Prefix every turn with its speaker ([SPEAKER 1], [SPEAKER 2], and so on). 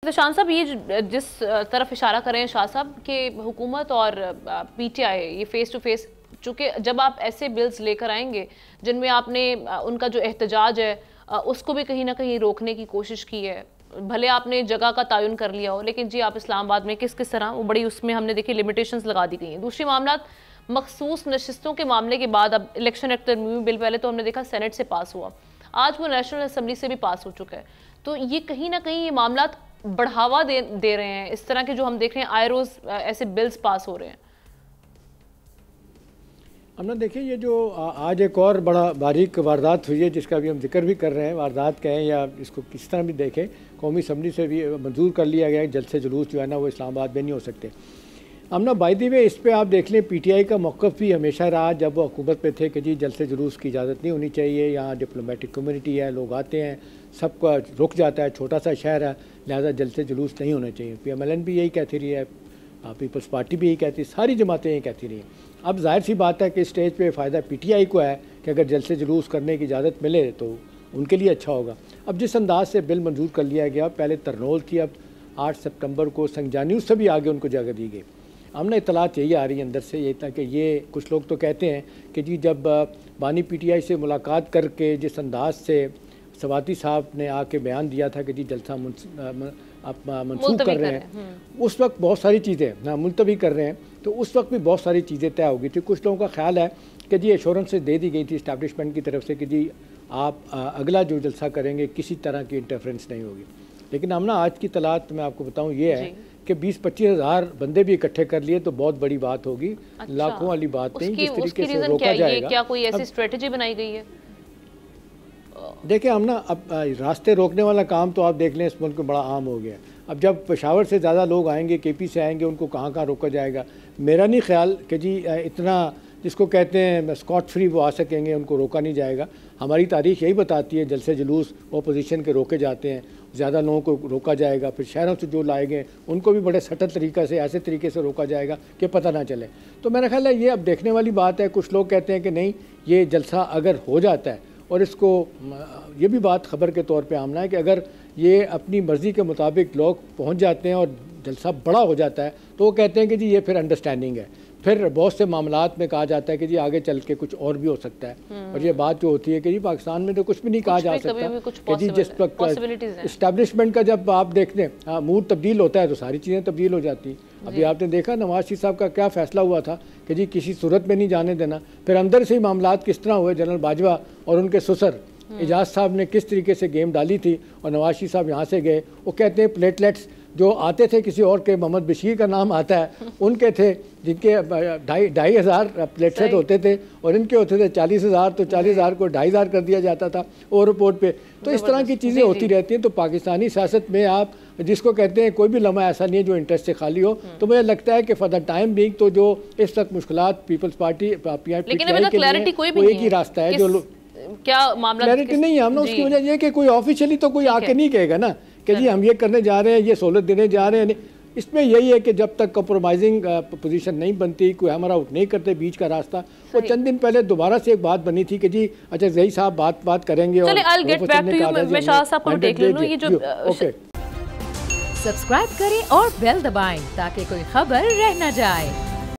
[SPEAKER 1] तो शाह साहब, ये जिस तरफ इशारा कर रहे हैं शाह साहब कि हुकूमत और पीटीआई ये फेस टू फेस, चूँकि जब आप ऐसे बिल्स लेकर आएंगे जिनमें आपने उनका जो एहतजाज है उसको भी कहीं ना कहीं रोकने की कोशिश की है, भले आपने जगह का तयन कर लिया हो, लेकिन जी आप इस्लामाबाद में किस किस तरह वो बड़ी उसमें हमने देखी लिमिटेशंस लगा दी गई हैं। दूसरी मामला मखसूस नशिस्तों के मामले के बाद अब इलेक्शन एक्ट तरमीमी बिल पहले तो हमने देखा सेनेट से पास हुआ, आज वो नेशनल असम्बली से भी पास हो चुका है। तो ये कहीं ना कहीं ये मामला बढ़ावा दे रहे हैं इस तरह के जो हम देख रहे हैं आए रोज ऐसे बिल्स पास हो रहे हैं।
[SPEAKER 2] हमने देखिए ये जो आज एक और बड़ा बारीक वारदात हुई है जिसका भी हम जिक्र भी कर रहे हैं, वारदात कहें या इसको किस तरह भी देखें, कौमी असम्बली से भी मंजूर कर लिया गया है जलसे जुलूस जो है ना वो इस्लामाबाद में नहीं हो सकते। हम ना बाय द वे इस पर आप देख लें पीटीआई का मौक़िफ़ भी हमेशा रहा जब वो हुकूमत पे थे कि जी जलसे जुलूस की इजाज़त नहीं होनी चाहिए, यहाँ डिप्लोमेटिक कम्युनिटी है, लोग आते हैं, सबका रुक जाता है, छोटा सा शहर है, लिहाजा जलसे जुलूस नहीं होना चाहिए। PMLN भी यही कहती रही है, पीपल्स पार्टी भी यही कहती, सारी जमातें यही कहती रही। अब जाहिर सी बात है कि स्टेज पे फ़ायदा पीटीआई को है कि अगर जलसे जुलूस करने की इजाज़त मिले तो उनके लिए अच्छा होगा। अब जिस अंदाज से बिल मंजूर कर लिया गया, पहले तरनोल थी, अब 8 सितंबर को संजानी उससे भी आगे उनको जगह दी गई। हमने इतलात यही आ रही है अंदर से ये था कि ये कुछ लोग तो कहते हैं कि जी जब बानी पीटीआई से मुलाकात करके जिस अंदाज से सवाती साहब ने आके बयान दिया था कि जी जलसा आप मनसूख कर रहे हैं, उस वक्त बहुत सारी चीज़ें ना मुलतवी कर रहे हैं, तो उस वक्त भी बहुत सारी चीज़ें तय हो गई थी। कुछ लोगों का ख्याल है कि जी एश्योरेंस दे दी गई थी इस्टेब्लिशमेंट की तरफ से कि जी आप अगला जो जलसा करेंगे किसी तरह की इंटरफेरेंस नहीं होगी। लेकिन हम ना आज की तलात मैं आपको बताऊं ये है कि 20-25 हज़ार बंदे भी इकट्ठे कर लिए तो बहुत बड़ी बात होगी। अच्छा। लाखों वाली बात नहीं, जिस तरीके से रोका जाएगा।
[SPEAKER 1] क्या कोई ऐसी स्ट्रेटजी बनाई गई है?
[SPEAKER 2] देखिए हम ना अब रास्ते रोकने वाला काम तो आप देख लें इस मुल्क में बड़ा आम हो गया है। अब जब पेशावर से ज़्यादा लोग आएंगे, KP से आएंगे, उनको कहाँ कहाँ रोका जाएगा। मेरा नहीं ख्याल कि जी इतना जिसको कहते हैं स्कॉट फ्री वो आ सकेंगे, उनको रोका नहीं जाएगा। हमारी तारीख यही बताती है जलसे जुलूस अपोजिशन के रोके जाते हैं, ज़्यादा लोगों को रोका जाएगा, फिर शहरों से जो लाए गए उनको भी बड़े सटल तरीक़े से ऐसे तरीके से रोका जाएगा कि पता ना चले। तो मेरा ख्याल है ये अब देखने वाली बात है। कुछ लोग कहते हैं कि नहीं ये जलसा अगर हो जाता है, और इसको ये भी बात ख़बर के तौर पे आमना है कि अगर ये अपनी मर्ज़ी के मुताबिक लोग पहुंच जाते हैं और जलसा बड़ा हो जाता है तो वो कहते हैं कि जी ये फिर अंडरस्टैंडिंग है। फिर बहुत से मामलात में कहा जाता है कि जी आगे चल के कुछ और भी हो सकता है। और ये बात जो होती है कि जी पाकिस्तान में तो कुछ भी नहीं कहा जा सकता कि जी जिस वक्त इस्टेब्लिशमेंट का जब आप देखते हैं मूड तब्दील होता है तो सारी चीज़ें तब्दील हो जाती हैं। अभी आपने देखा नवाज शरीफ साहब का क्या फ़ैसला हुआ था कि जी किसी सूरत में नहीं जाने देना। फिर अंदर से ही मामलात किस तरह हुए, जनरल बाजवा और उनके ससुर एजाज साहब ने किस तरीके से गेम डाली थी और नवाज शरीफ साहब यहाँ से गए। वो कहते हैं प्लेटलेट्स जो आते थे किसी और के, मोहम्मद बशीर का नाम आता है, उनके थे जिनके 2,500 प्लेटलेट होते थे और इनके होते थे 40,000, तो 40,000 को 2,500 कर दिया जाता था ओवर रिपोर्ट पे। तो इस तरह की चीज़ें होती रहती हैं। तो पाकिस्तानी सियासत में आप जिसको कहते हैं कोई भी लम्हा ऐसा नहीं है जो इंटरेस्ट से खाली हो। तो मुझे लगता है कि फॉर द टाइम बीइंग तो जो इस वक्त मुश्किलात पीपल्स पार्टी एक ही रास्ता है जो
[SPEAKER 1] क्या मामला
[SPEAKER 2] क्लैरिटी नहीं है। हमने उसकी वजह ये कि कोई ऑफिशियली तो कोई आके नहीं कहेगा ना कि जी हम ये करने जा रहे हैं, ये सहूलत देने जा रहे हैं। इसमें यही है कि जब तक कंप्रोमाइजिंग पोजीशन नहीं बनती, कोई हैमर आउट नहीं करते बीच का रास्ता। वो चंद दिन पहले दोबारा से एक बात बनी थी कि जी अच्छा जही साहब बात करेंगे।
[SPEAKER 3] सब्सक्राइब करें और बेल दबाएं ताकि कोई खबर रह न जाए।